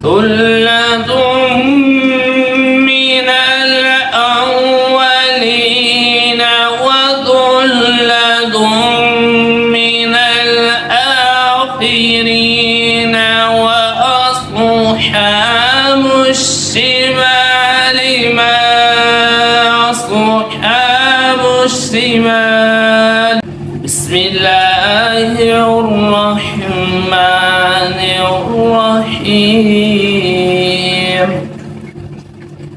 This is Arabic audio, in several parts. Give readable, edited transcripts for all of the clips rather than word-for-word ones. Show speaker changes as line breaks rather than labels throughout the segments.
ثلة من الأولين وثلة من الآخرين وأصحاب الشمال ما أصحاب الشمال. بسم الله الرحمن الرحيم.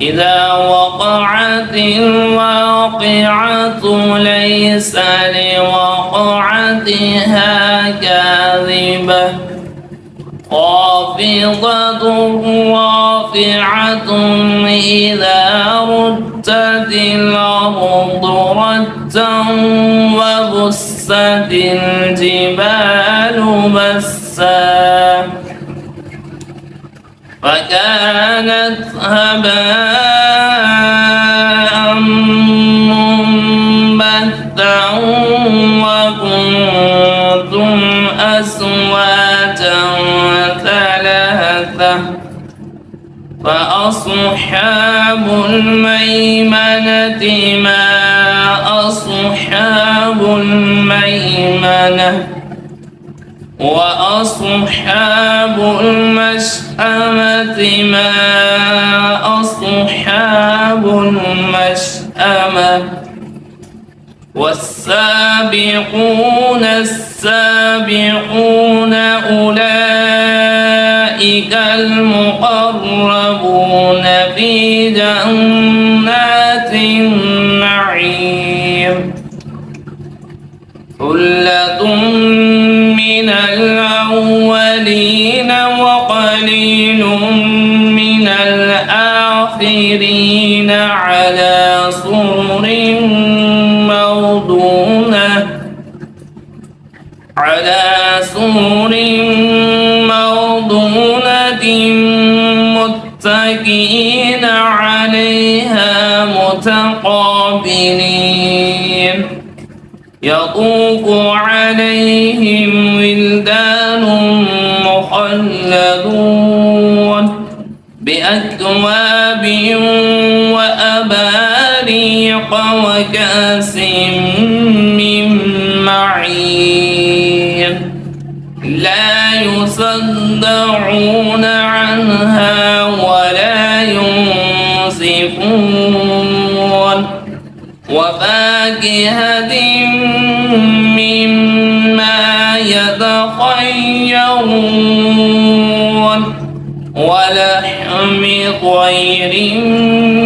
إذا وقعت الواقعة ليس لوقعتها كاذبة خافضة رافعة إذا رجت الأرض رجا وبست الجبال بسا فكانت هباء منبثا وكنتم أزواجا ثلاثة فأصحاب الميمنة ما أصحاب الميمنة وأصحاب المشأمة ما أصحاب المشأمة والسابقون السابقون أولئك المقربون في جنات النعيم. ثلة من الأولين وقليل من الآخرين على سرر موضونة متكئين عليها متقابلين يطوف عليهم ولدان مخلدون بأكواب وأباريق وكأس من معين لا يصدعون عنها ولا ينزفون وفاكهة مما يتخيرون ولحم طير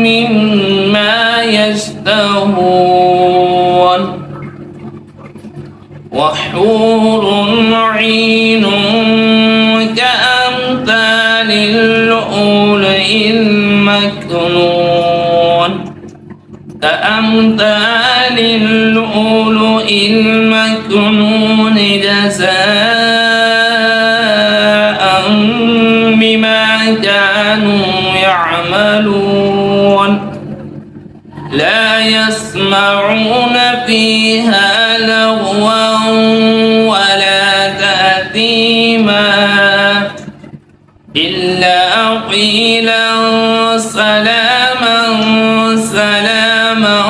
مما يشتهون وحور عين كأمثال اللؤلؤ المكنون جزاء بما كانوا يعملون لا يسمعون فيها لغوا ولا تأثيما إلا قيلا سلاما سلاما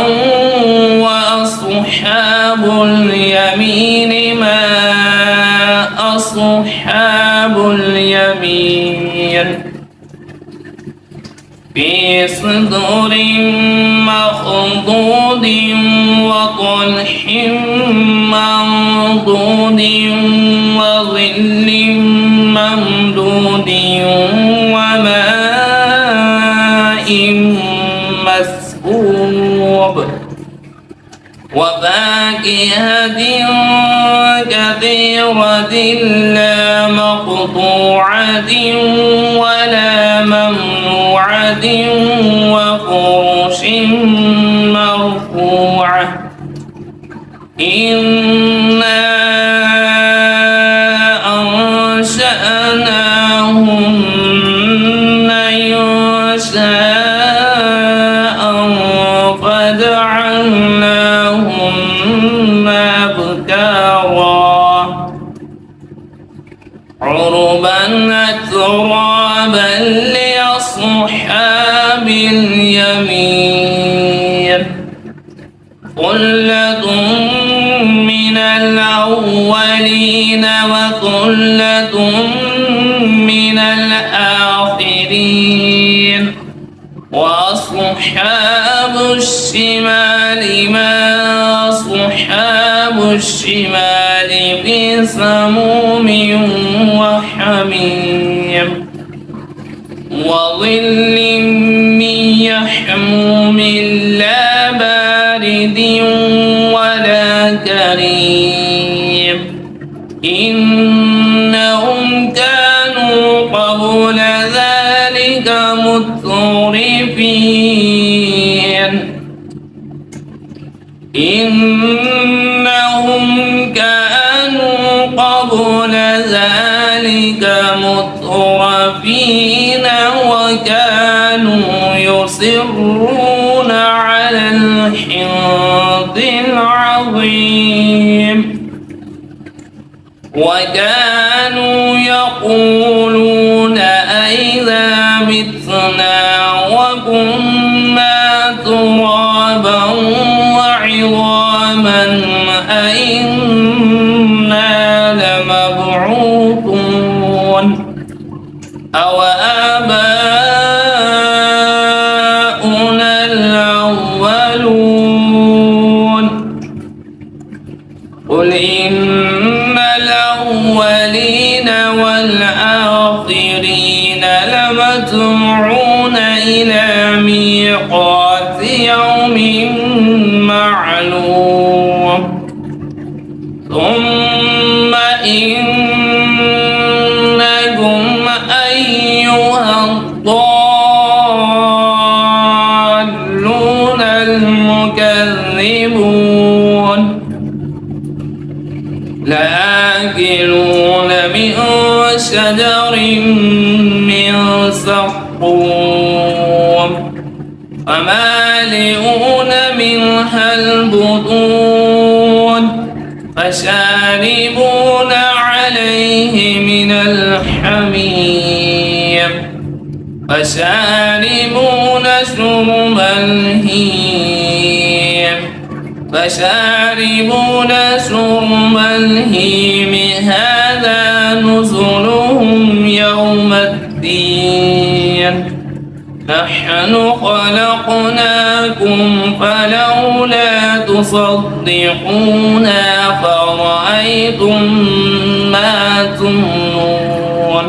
وأصحاب اليمين ما أصحاب اليمين في صدر مخضود وطلح منضود وظل ممدود وماء مسكوب وفاكهة كثيرة لا مقطوعة ولا ممنوعة وفرش مرفوعة إنا أنشأناهن إنشاء فجعلناهن أبكارا عربا أترابا لأصحاب اليمين ثلة من الأولين وثلة من الآخرين وأصحاب الشمال ما أصحاب الشمال في سموم وحميم وظل من يحموم لا بارد ولا كريم إنهم كانوا قبل ذلك مترفين إنهم كانوا قبل ذلك مترفين وكانوا يصرون على الحنث العظيم وكانوا يقولون أئذا متنا وكنا ترابا وعظاما أئنا لمبعوثون أو آباؤنا الأولون قل إن الأولين والآخرين لمجموعون إلى ميقات يوم معلوم ثم إنكم أيها الضالون المكذبون لآكلون من شجر من زقوم فمالئون منها البطون فشاربون عليه من الحميم فشاربون شرب الهيم فشاربون شرب الهيم هذا نزلهم يوم الدين نحن خلقناكم فلولا تصدقون فرأيتم ما تمنون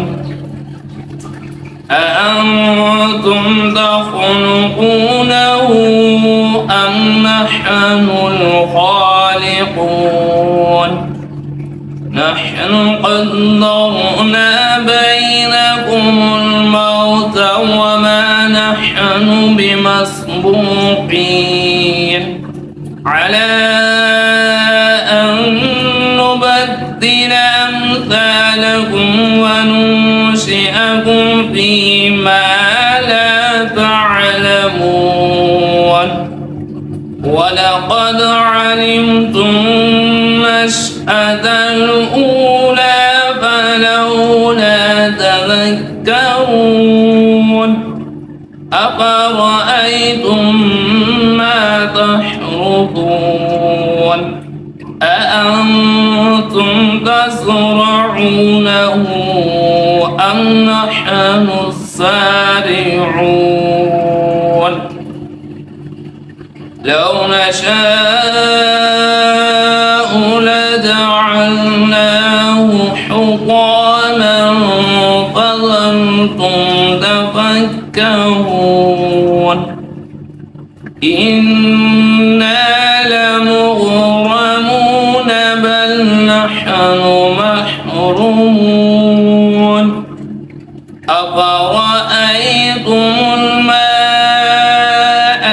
أأنتم تخلقونه أم نحن الخالقون نحن قدرنا بينكم الموت وما نحن بمسبوقين على أن نبدل أمثالكم وننشئكم فيما لا تعلمون ولقد علمتم النشأة الأولى فلولا تذكرون أفرأيتم ما تحرثون أأنتم تزرعونه أم نحن الزارعون لو نشاء لجعلناه حطاما فظلتم تفكهون إنا لمغرمون بل نحن محرومون أفرأيتم الماء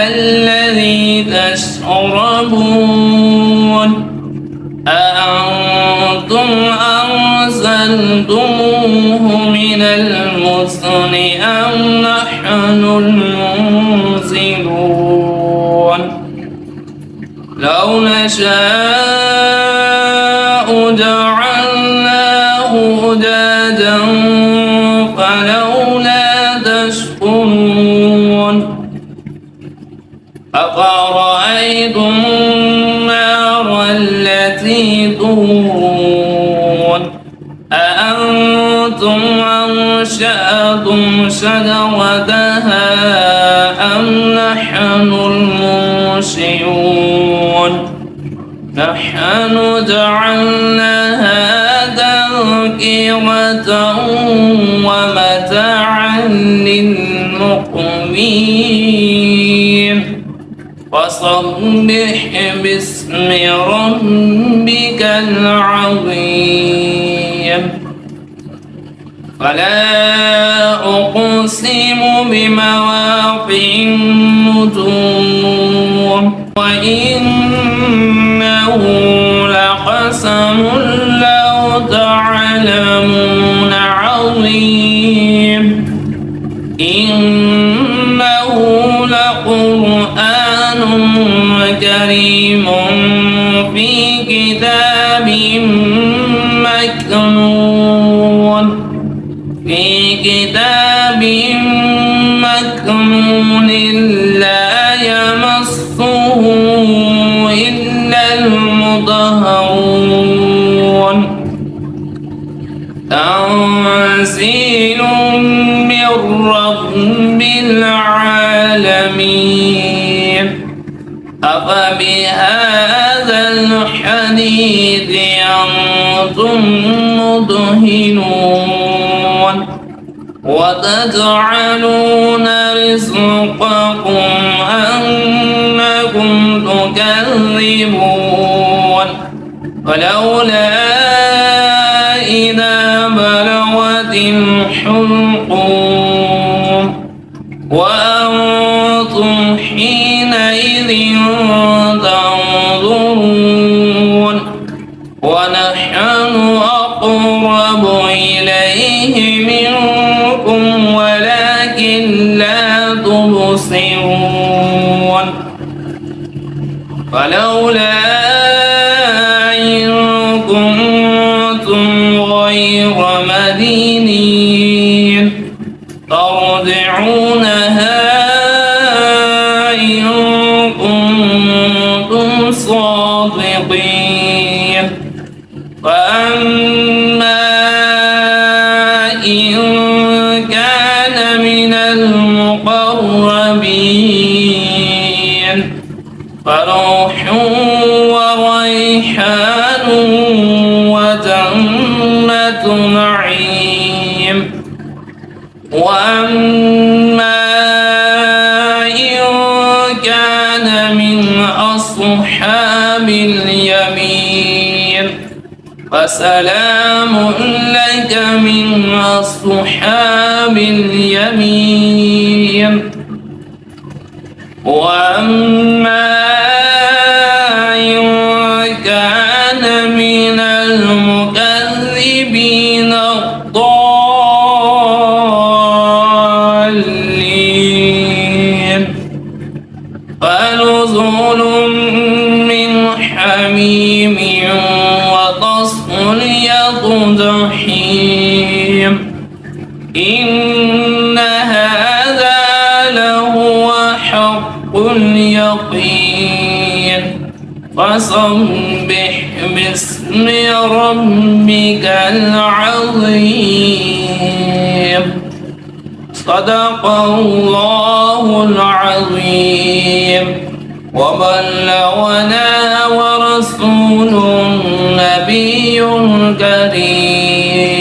الذي تشربون أأنتم أنزلتموه من المزن أم نحن المنزلون لو نشاء جعلناه أجاجا فلولا تشكرون أفرأيتم النار التي تورون أأنتم أنشأتم شجرتها أم نحن المنشئون نحن جعلناها تذكرة ومتاعا للمقوين فسبح باسم ربك العظيم فلا أقسم بمواقع النجوم وإنه لقسم لو تعلمون عظيم إنه لقرآن كريم في كتاب مكنون لا يمسه إلا المطهرون تنزيل من رب العالمين أفبهذا الحديث أنتم مدهنون وتجعلون رزقكم أنكم تكذبون ولولا إذا بلغت الحلقوم وأنتم حينئذ تنظرون ونحن أقرب إليه منكم ولكن لا تبصرون فلولا إن كنتم غير مدينين ترجعونها إن كنتم صادقين فأما إن كان من المقربين فروح وريحان وجنة نعيم وأما إن كان من أصحاب اليمين فسلام لك من أصحاب اليمين وأما إن كان من المكذبين الضالين فنزل من حميم وتصلية جحيم إن هذا لهو حق اليقين فسبح باسم ربك العظيم صدق الله العظيم وبلغنا ورسول النبي الكريم